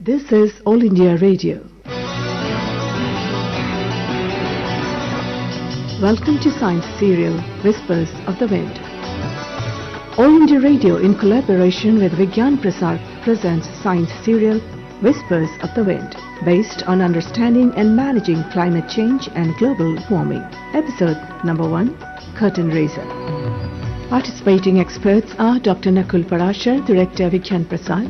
This is All India Radio. Welcome to Science Serial Whispers of the Wind. All India Radio in collaboration with Vigyan Prasar presents Science Serial Whispers of the Wind, based on understanding and managing climate change and global warming. Episode number 1, Curtain Raiser. Participating experts are Dr. Nakul Parashar, Director Vigyan Prasar,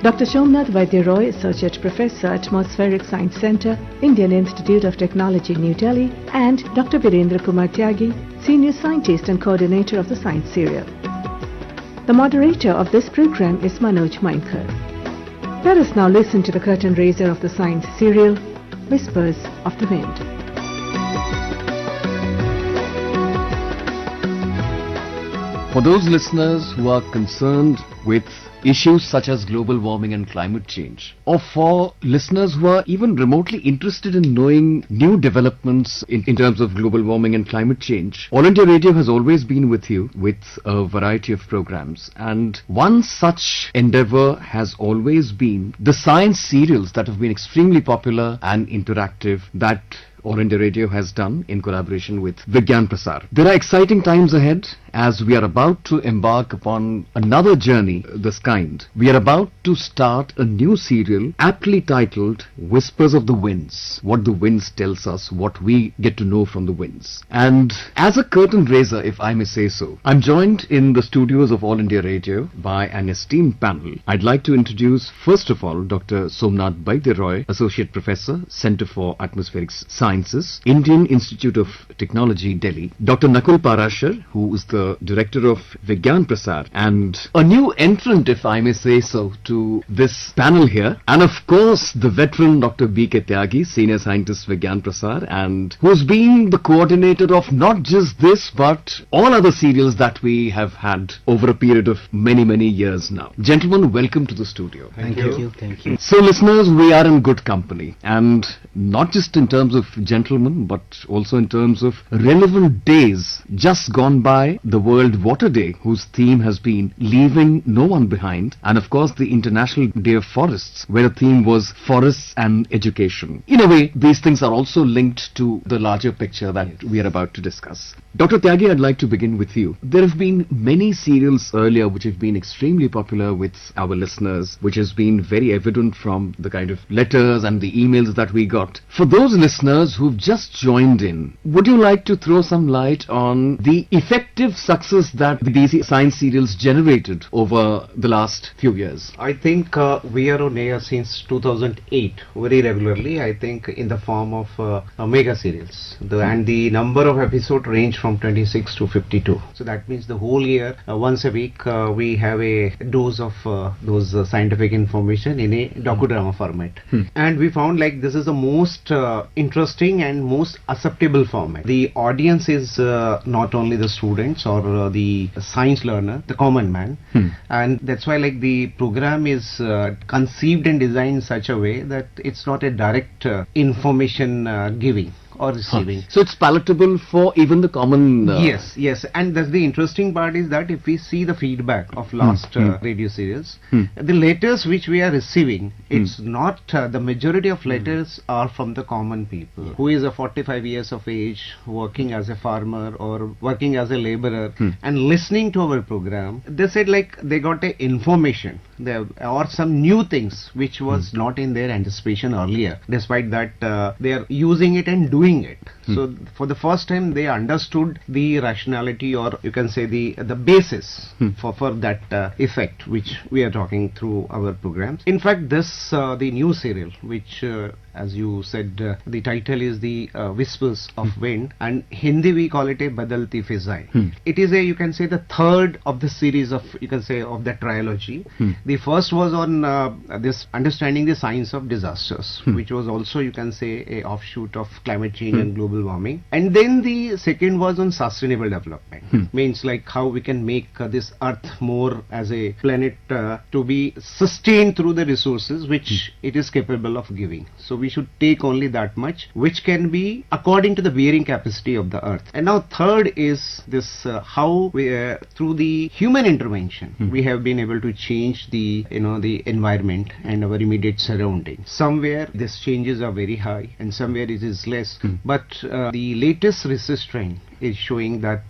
Dr. Somnath Vaidya Roy, Associate Professor, Atmospheric Science Center, Indian Institute of Technology, New Delhi, and Dr. Virendra Kumar Tyagi, Senior Scientist and Coordinator of the Science Serial. The moderator of this program is Manoj Mainkar. Let us now listen to the curtain raiser of the Science Serial, Whispers of the Wind. For those listeners who are concerned with issues such as global warming and climate change, or for listeners who are even remotely interested in knowing new developments in terms of global warming and climate change, All India Radio has always been with you with a variety of programs, and one such endeavor has always been the science serials that have been extremely popular and interactive that All India Radio has done in collaboration with Vigyan Prasar. There are exciting times ahead as we are about to embark upon another journey of this kind. We are about to start a new serial aptly titled Whispers of the Winds. What the winds tells us, what we get to know from the winds. And as a curtain raiser, if I may say so, I'm joined in the studios of All India Radio by an esteemed panel. I'd like to introduce first of all Dr. Somnath Vaidya Roy, Associate Professor, Center for Atmospheric Sciences, Indian Institute of Technology, Delhi, Dr. Nakul Parashar, who is the Director of Vigyan Prasar, and a new entrant, if I may say so, to this panel here, and of course the veteran Dr. B.K. Tyagi, Senior Scientist, Vigyan Prasar, and who's been the coordinator of not just this but all other serials that we have had over a period of many years now. Gentlemen, welcome to the studio. Thank you. So listeners, we are in good company, and not just in terms of gentlemen but also in terms of relevant days just gone by. The World Water Day, whose theme has been Leaving No One Behind, and of course the International Day of Forests, where the theme was Forests and Education. In a way, these things are also linked to the larger picture that we are about to discuss. Dr. Tyagi, I'd like to begin with you. There have been many serials earlier which have been extremely popular with our listeners, which has been very evident from the kind of letters and the emails that we got. For those listeners who've just joined in, would you like to throw some light on the effective success that these science serials generated over the last few years? I think we are on air since 2008 very regularly, I think in the form of mega serials. And the number of episodes range from 26 to 52. So that means the whole year, once a week, we have a dose of those scientific information in a docudrama format. And we found like this is the most interesting and most acceptable format. The audience is not only the students or the science learner, the common man, and that's why like the program is conceived and designed in such a way that it's not a direct information giving or receiving. So it's palatable for even the common... Yes, and that's the interesting part is that if we see the feedback of last radio series, the letters which we are receiving, it's not, the majority of letters are from the common people, who is a 45 years of age, working as a farmer or working as a laborer, and listening to our program. They said like they got a information or some new things which was not in their anticipation earlier. Despite that, they are using it and doing it. So for the first time they understood the rationality, or you can say the basis for that effect which we are talking through our programs. In fact, this the new serial which as you said, the title is the Whispers of Wind, and Hindi we call it a Badalti Fizai. It is a, you can say, the third of the series of, you can say, of the trilogy. The first was on this understanding the science of disasters, which was also, you can say, a offshoot of climate change and global warming. And then the second was on sustainable development, means like how we can make this earth more as a planet to be sustained through the resources which it is capable of giving. So we should take only that much, which can be according to the bearing capacity of the earth. And now third is this how we through the human intervention we have been able to change the the environment and our immediate surroundings. Somewhere these changes are very high and somewhere it is less, but the latest research trend is showing that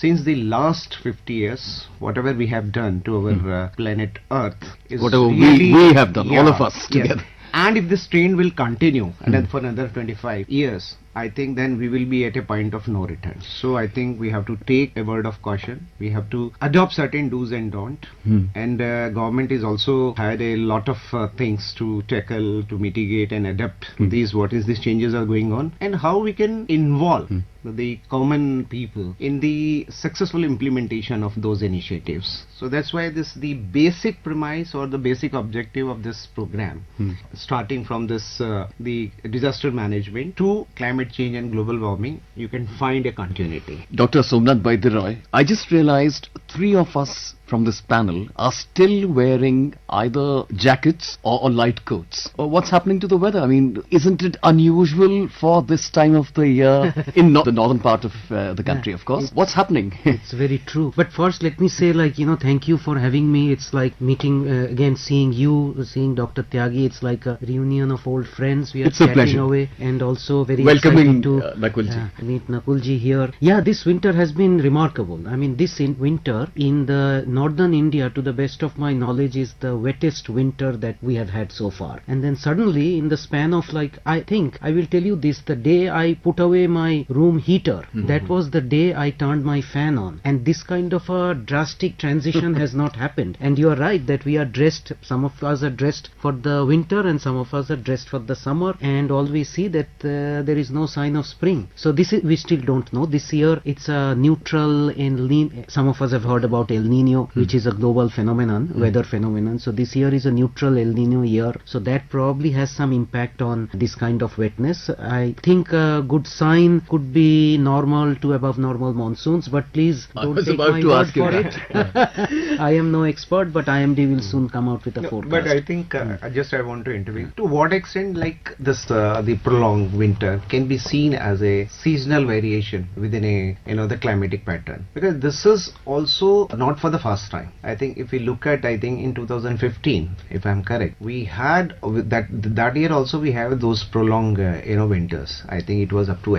since the last 50 years, whatever we have done to our planet Earth is Whatever really, we have done, all of us together. And if this trend will continue and then for another 25 years, I think then we will be at a point of no return. So I think we have to take a word of caution. We have to adopt certain do's and don't. And government is also had a lot of things to tackle, to mitigate and adapt these changes are going on, and how we can involve the common people in the successful implementation of those initiatives. So that's why the basic premise or the basic objective of this program, starting from this the disaster management to climate change and global warming, you can find a continuity. Dr. Somnath Baidyaraj, I just realized 3 of us from this panel are still wearing either jackets or light coats. What's happening to the weather? I mean, isn't it unusual for this time of the year in the northern part of the country, of course? What's happening? It's very true. But first, let me say, thank you for having me. It's like meeting again, seeing you, seeing Dr. Tyagi. It's like a reunion of old friends. We are It's a chatting pleasure. away, and also very Welcoming excited to Nakulji. meet Nakulji here. Yeah, this winter has been remarkable. I mean, this winter in the northern India, to the best of my knowledge, is the wettest winter that we have had so far. And then suddenly, in the span of I think, I will tell you this, the day I put away my room heater, that was the day I turned my fan on. And this kind of a drastic transition has not happened. And you are right that we are dressed, some of us are dressed for the winter and some of us are dressed for the summer, and all we see that there is no sign of spring. So this is, we still don't know. This year it's a neutral and some of us have heard about El Nino, which is a global phenomenon, weather phenomenon. So this year is a neutral El Nino year. So that probably has some impact on this kind of wetness. I think a good sign could be normal to above normal monsoons, but please don't take my word for it. I am no expert, but IMD will soon come out with a forecast. But I think I want to intervene. To what extent this the prolonged winter can be seen as a seasonal variation within the climatic pattern? Because this is also not for the first time. I think if we look at, in 2015, if I'm correct, we had that year also we have those prolonged winters. I think it was up to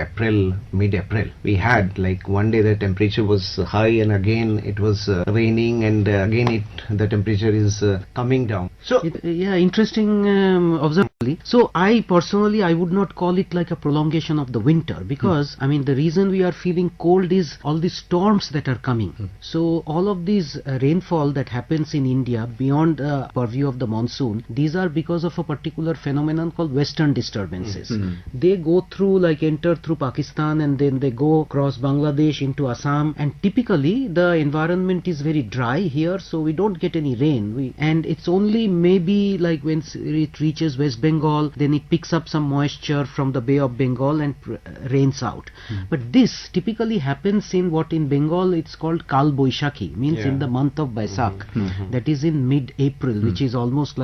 mid-April. We had one day the temperature was high and again it was raining, and again the temperature is coming down. So interesting observation. So I personally, I would not call it like a prolongation of the winter, because I mean the reason we are feeling cold is all the storms that are coming. So all of these rainfall that happens in India beyond the purview of the monsoon, these are because of a particular phenomenon called western disturbances. They go through, enter through Pakistan, and then they go across Bangladesh into Assam, and typically the environment is very dry here, so we don't get any rain. And it's only maybe when it reaches West Bengal, then it picks up some moisture from the Bay of Bengal and rains out. But this typically happens in Bengal it's called Kal Boishakhi, means in the month of Baisakh. That is in mid-April, which is almost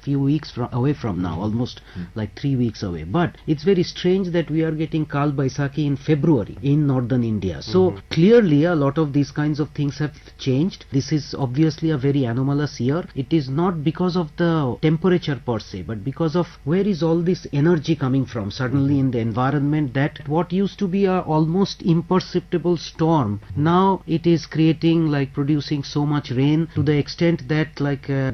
few weeks away from now, almost 3 weeks away. But it's very strange that we are getting Kal Baisakhi in February in northern India. So clearly a lot of these kinds of things have changed. This is obviously a very anomalous year. It is not because of the temperature per se, but because of where is all this energy coming from suddenly in the environment, that what used to be a almost imperceptible storm, now it is creating, producing so much rain to the extent that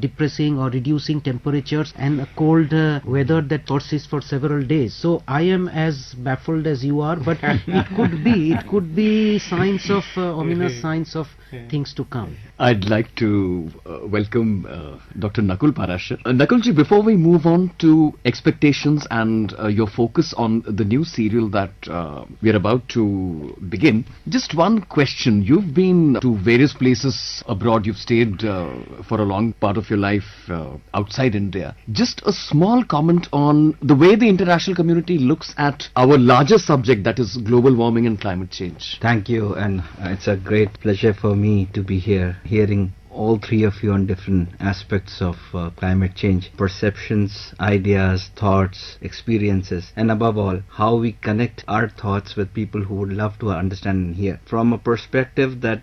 depressing or reducing temperatures and a cold weather that persists for several days. So I am as baffled as you are, but it could be signs of ominous signs of things to come. I'd like to welcome Dr. Nakul Parashar. Nakulji, before we move on to expectations and your focus on the new serial that we are about to begin, just one question. You've been to various places abroad. You've stayed for a long part of your life outside India. Just a small comment on the way the international community looks at our larger subject, that is global warming and climate change. Thank you, and it's a great pleasure for me to be here, hearing all three of you on different aspects of climate change, perceptions, ideas, thoughts, experiences, and above all, how we connect our thoughts with people who would love to understand and hear. From a perspective that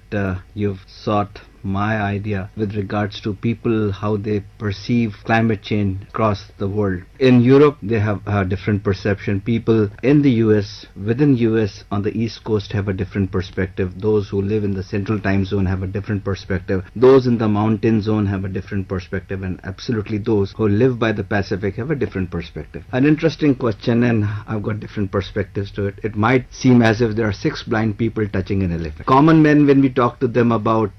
you've sought my idea with regards to people, how they perceive climate change across the world. In Europe, they have a different perception. People in the US, within US, on the East Coast have a different perspective. Those who live in the Central Time Zone have a different perspective. Those in the Mountain Zone have a different perspective. And absolutely those who live by the Pacific have a different perspective. An interesting question, and I've got different perspectives to it. It might seem as if there are 6 blind people touching an elephant. Common men, when we talk to them about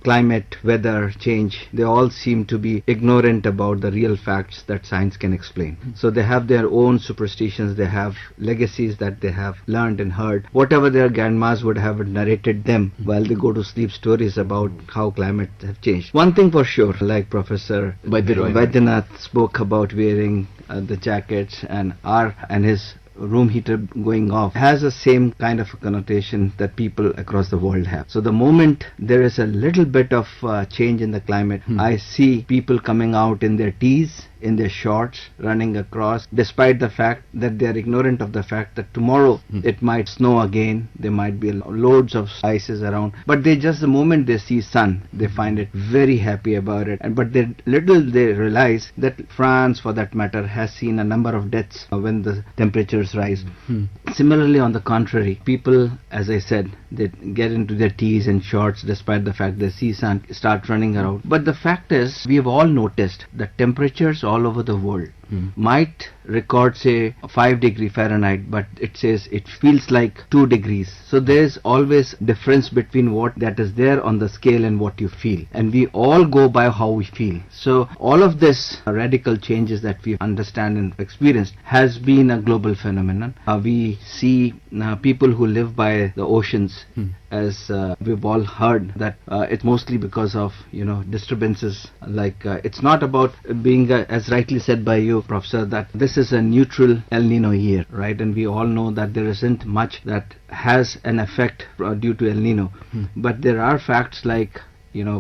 climate, weather change, they all seem to be ignorant about the real facts that science can explain. So they have their own superstitions, they have legacies that they have learned and heard. Whatever their grandmas would have narrated them while they go to sleep, stories about how climate have changed. One thing for sure, like Professor Vaidyanath spoke about wearing the jackets and his room heater going off, has the same kind of connotation that people across the world have. So the moment there is a little bit of change in the climate, I see people coming out in their tees, in their shorts, running across, despite the fact that they are ignorant of the fact that tomorrow it might snow again, there might be loads of ices around, but the moment they see sun, they find it very happy about it. But they realize that France, for that matter, has seen a number of deaths when the temperatures rise. Similarly, on the contrary, people, as I said, they get into their tees and shorts despite the fact they see sun, start running around. But the fact is, we have all noticed that temperatures all over the world might record, say, 5 degrees Fahrenheit, but it says it feels like 2 degrees. So there is always difference between what that is there on the scale and what you feel. And we all go by how we feel. So all of this radical changes that we understand and experienced has been a global phenomenon. We see people who live by the oceans, as we've all heard, that it's mostly because of disturbances. Like it's not about being as rightly said by you, Professor, that this is a neutral El Nino year, right? And we all know that there isn't much that has an effect due to El Nino, but there are facts like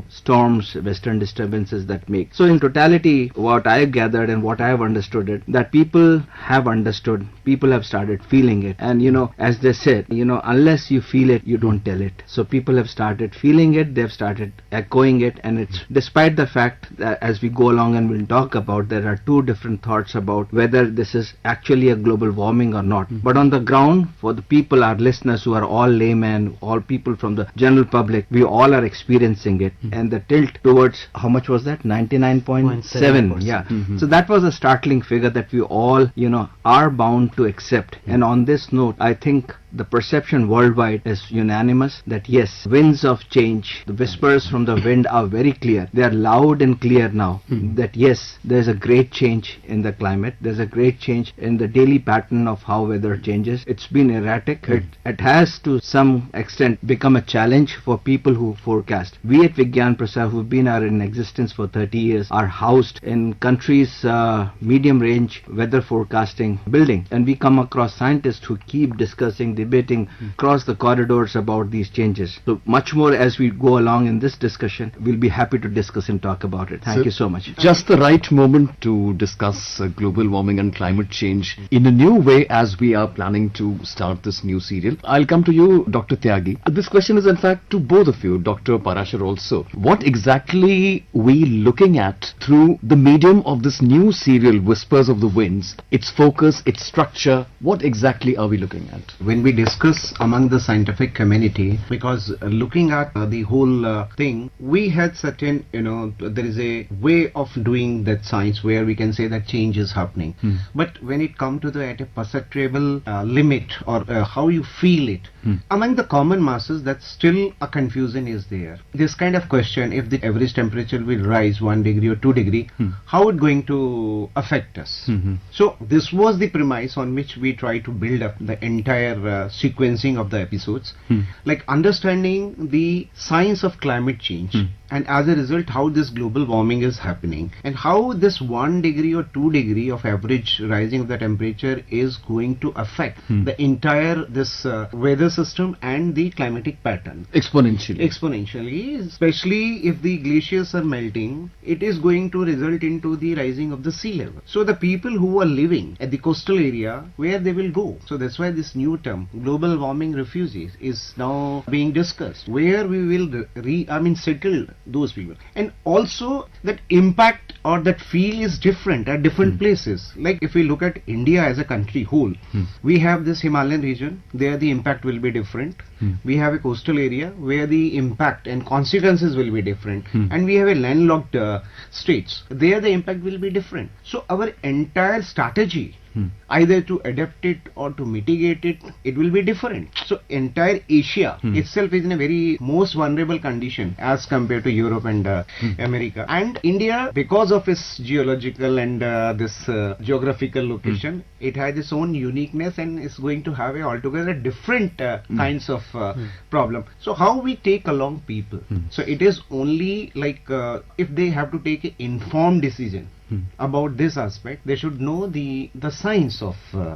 storms, western disturbances that make. So in totality, what I have gathered and what I have understood it, that people have understood, people have started feeling it. And as they said, unless you feel it, you don't tell it. So people have started feeling it, they've started echoing it, and it's despite the fact that as we go along and we'll talk about, there are 2 different thoughts about whether this is actually a global warming or not. But on the ground, for the people, our listeners who are all laymen, all people from the general public, we all are experiencing it, and the tilt towards, how much was that? 99.7. Yeah. So that was a startling figure that we all are bound to accept. And on this note, I think the perception worldwide is unanimous that yes, winds of change, the whispers from the wind are very clear. They are loud and clear now that yes, there's a great change in the climate. There's a great change in the daily pattern of how weather changes. It's been erratic. It has to some extent become a challenge for people who forecast. We at Vigyan Prasar, who've been in existence for 30 years, are housed in countries' medium range weather forecasting building, and we come across scientists who keep discussing, debating across the corridors about these changes. So much more as we go along in this discussion, we'll be happy to discuss and talk about it. Thank you so much. Just the right moment to discuss global warming and climate change in a new way as we are planning to start this new serial. I'll come to you, Dr. Tyagi. This question is in fact to both of you, Dr. Parashar also. What exactly we looking at through the medium of this new serial, Whispers of the Winds, its focus, its structure, what exactly are we looking at? When we discuss among the scientific community, because looking at the whole thing, we had certain, there is a way of doing that science where we can say that change is happening. But when it comes to at a perceptible limit, or how you feel it, among the common masses, that still a confusion is there. This kind of question, if the average temperature will rise 1 degree or 2 degree, how it going to affect us? So this was the premise on which we try to build up the entire sequencing of the episodes, like understanding the science of climate change, and as a result how this global warming is happening, and how this 1 degree or 2 degree of average rising of the temperature is going to affect the entire this weather system and the climatic pattern. Exponentially, especially if the glaciers are melting, it is going to result into the rising of the sea level. So the people who are living at the coastal area, where they will go? So that's why this new term, global warming refugees, is now being discussed, where we will settle those people. And also that impact or that feel is different at different places. Like if we look at India as a country whole, we have this Himalayan region, there the impact will be different. We have a coastal area where the impact and consequences will be different, and we have a landlocked states, there the impact will be different. So our entire strategy, either to adapt it or to mitigate it, it will be different. So entire Asia itself is in a very most vulnerable condition as compared to Europe and America. And India, because of its geological and this geographical location, it has its own uniqueness and is going to have a altogether different kinds of problem. So how we take along people? So it is only like if they have to take an informed decision about this aspect, they should know the science of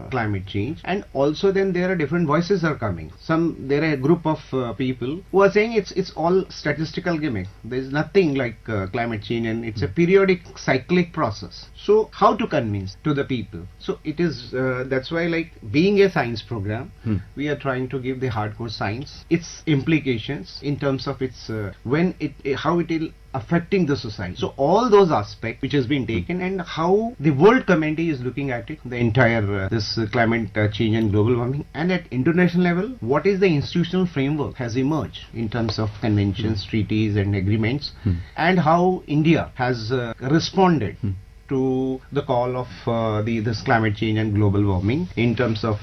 climate change. And also then there are different voices are coming. There are a group of people who are saying it's all statistical gimmick, there is nothing like climate change, and it's a periodic cyclic process. So how to convince to the people? So it is that's why, like being a science program, we are trying to give the hardcore science, its implications in terms of its how it will affecting the society. So all those aspects which has been taken, and how the world community is looking at it, the entire this climate change and global warming, and at international level, what is the institutional framework has emerged in terms of conventions, treaties and agreements, and how India has responded to the call of this climate change and global warming in terms of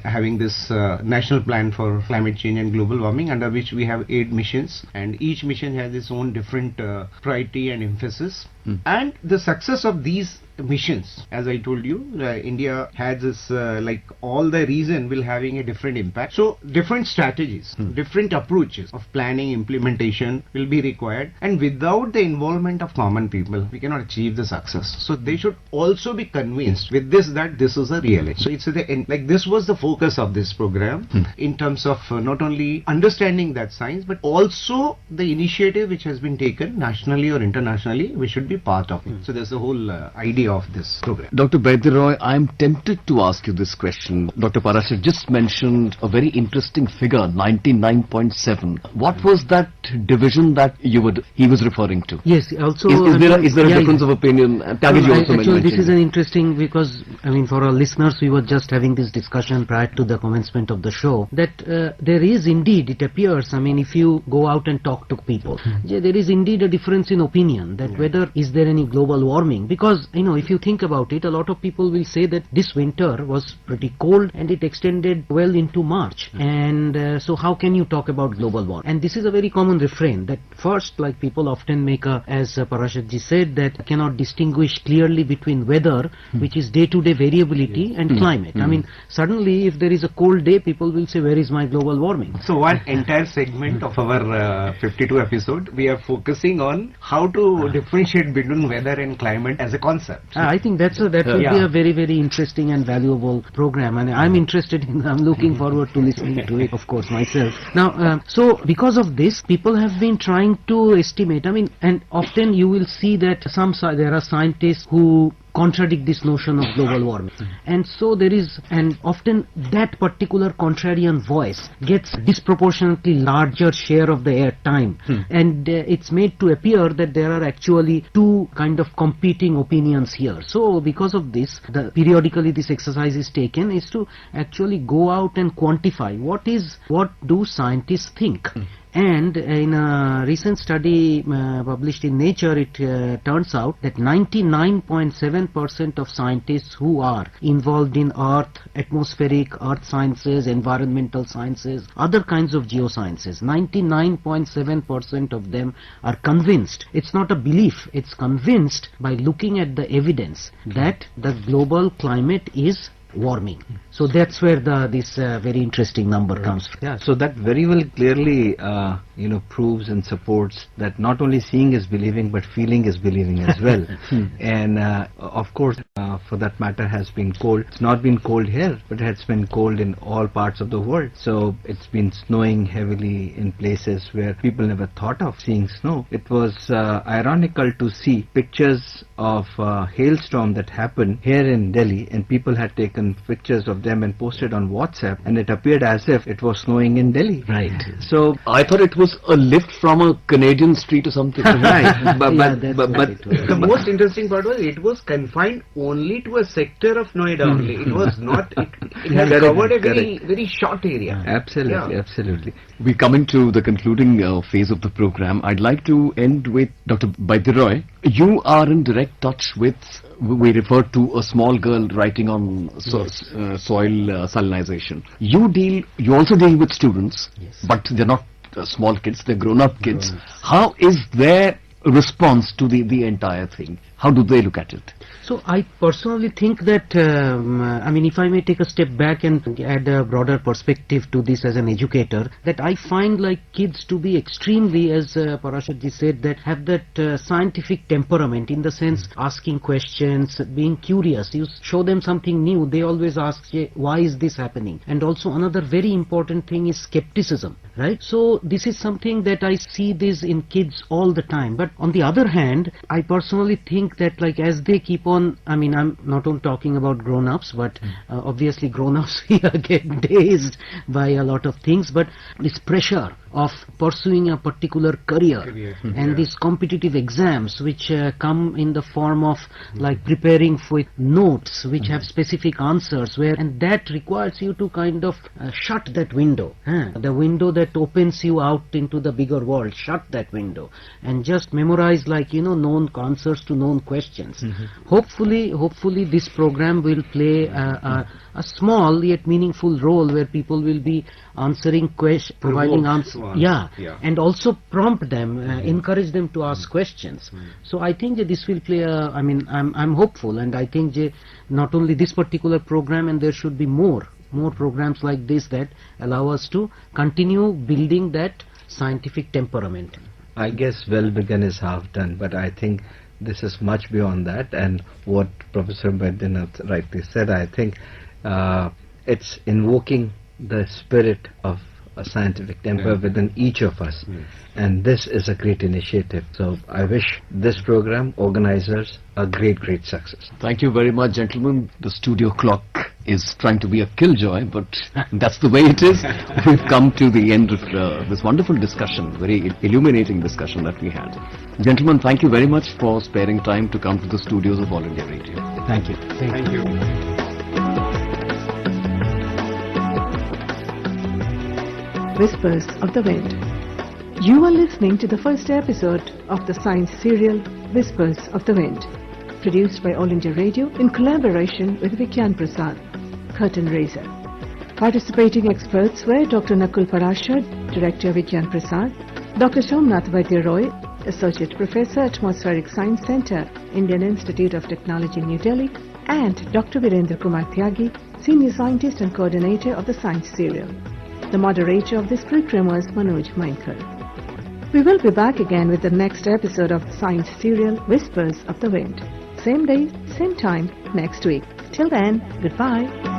having this national plan for climate change and global warming, under which we have 8 missions, and each mission has its own different priority and emphasis. And the success of these missions, as I told you, India has this like all the region will having a different impact. So different strategies, different approaches of planning, implementation will be required, and without the involvement of common people, we cannot achieve the success. So they should also be convinced with this that this is a reality. So it's like this was the focus of this program in terms of not only understanding that science, but also the initiative which has been taken nationally or internationally, we should be part of it. So there's the whole idea of this program. Dr. Baidy Roy, I'm tempted to ask you this question. Dr. Parashar just mentioned a very interesting figure, 99.7. What was that division that he was referring to? Yes, also is there a difference of opinion? Actually, this is an interesting, because for our listeners, we were just having this discussion prior to the commencement of the show, that there is indeed, it appears, if you go out and talk to people, there is indeed a difference in opinion that whether is there any global warming, because if you think about it, a lot of people will say that this winter was pretty cold and it extended well into March, and so how can you talk about global warming? And this is a very common refrain that first, like people often make as Parashar ji said, that cannot distinguish clearly between weather, which is day-to-day variability, and climate. Suddenly if there is a cold day, people will say, where is my global warming? So one entire segment of our 52 episode, we are focusing on how to differentiate between weather and climate as a concept. I think that will be a very, very interesting and valuable program, and I'm looking forward to listening to it, of course, myself. Now, so because of this, people have been trying to estimate, and often you will see that there are scientists who contradict this notion of global warming, and so there is, and often that particular contrarian voice gets disproportionately larger share of the air time, and it's made to appear that there are actually two kind of competing opinions here. So because of this, periodically this exercise is taken, is to actually go out and quantify what do scientists think. And in a recent study published in Nature, it turns out that 99.7% of scientists who are involved in atmospheric, earth sciences, environmental sciences, other kinds of geosciences, 99.7% of them are convinced. It's not a belief, it's convinced by looking at the evidence that the global climate is warming. So that's where this very interesting number comes from. Yeah, so that very well clearly, proves and supports that not only seeing is believing, but feeling is believing as well. And of course, for that matter, has been cold. It's not been cold here, but it has been cold in all parts of the world. So it's been snowing heavily in places where people never thought of seeing snow. It was ironical to see pictures of hailstorm that happened here in Delhi, and people had taken pictures of them and posted on WhatsApp, and it appeared as if it was snowing in Delhi. Right. So I thought it was a lift from a Canadian street or something. right, but that's what it was. The most interesting part was it was confined only to a sector of Noida only. It was not, it had Correct, covered a correct. very short area. absolutely, Yeah. absolutely. We're coming to the concluding phase of the program. I'd like to end with Dr. Baidyroy. You are in direct touch with, we referred to a small girl writing on soil salinization. You also deal with students, but they're not small kids, they're grown-up kids. How is their response to the entire thing? How do they look at it? So I personally think that, if I may take a step back and add a broader perspective to this as an educator, that I find like kids to be extremely, as Parashadji said, that have that scientific temperament, in the sense asking questions, being curious. You show them something new, they always ask, why is this happening? And also another very important thing is skepticism, right? So this is something that I see this in kids all the time. But on the other hand, I personally think that like as they keep on, I'm not only talking about grown-ups, but obviously grown-ups here get dazed by a lot of things, but this pressure of pursuing a particular career and these competitive exams which come in the form of like preparing with notes which have specific answers, and that requires you to kind of shut that window, the window that opens you out into the bigger world. Shut that window and just memorize known answers to known questions. Hopefully this program will play a small yet meaningful role where people will be answering questions, providing answers, and also prompt them, encourage them to ask questions. So I think that this will play I'm hopeful, and I think not only this particular program, and there should be more programs like this that allow us to continue building that scientific temperament. I guess well begun is half done, but I think this is much beyond that, and what Professor Baidyanath rightly said, I think it's invoking the spirit of a scientific temper within each of us, and this is a great initiative. So I wish this program, organizers, a great success. Thank you very much, gentlemen. The studio clock is trying to be a killjoy, but that's the way it is. We've come to the end of this wonderful discussion, very illuminating discussion that we had. Gentlemen, thank you very much for sparing time to come to the studios of All India Radio. Thank you. Thank you. Whispers of the Wind. You are listening to the first episode of the science serial Whispers of the Wind, produced by All India Radio in collaboration with Vigyan Prasad, Curtain Raiser. Participating experts were Dr. Nakul Parashar, Director Vigyan Prasad, Dr. Somnath Baidyroy, Associate Professor, Atmospheric Science Center, Indian Institute of Technology, New Delhi, and Dr. Virendra Kumar Tyagi, Senior Scientist and Coordinator of the Science Serial. The moderator of this program was Manoj Mainkar. We will be back again with the next episode of the Science Serial Whispers of the Wind. Same day, same time, next week. Till then, goodbye.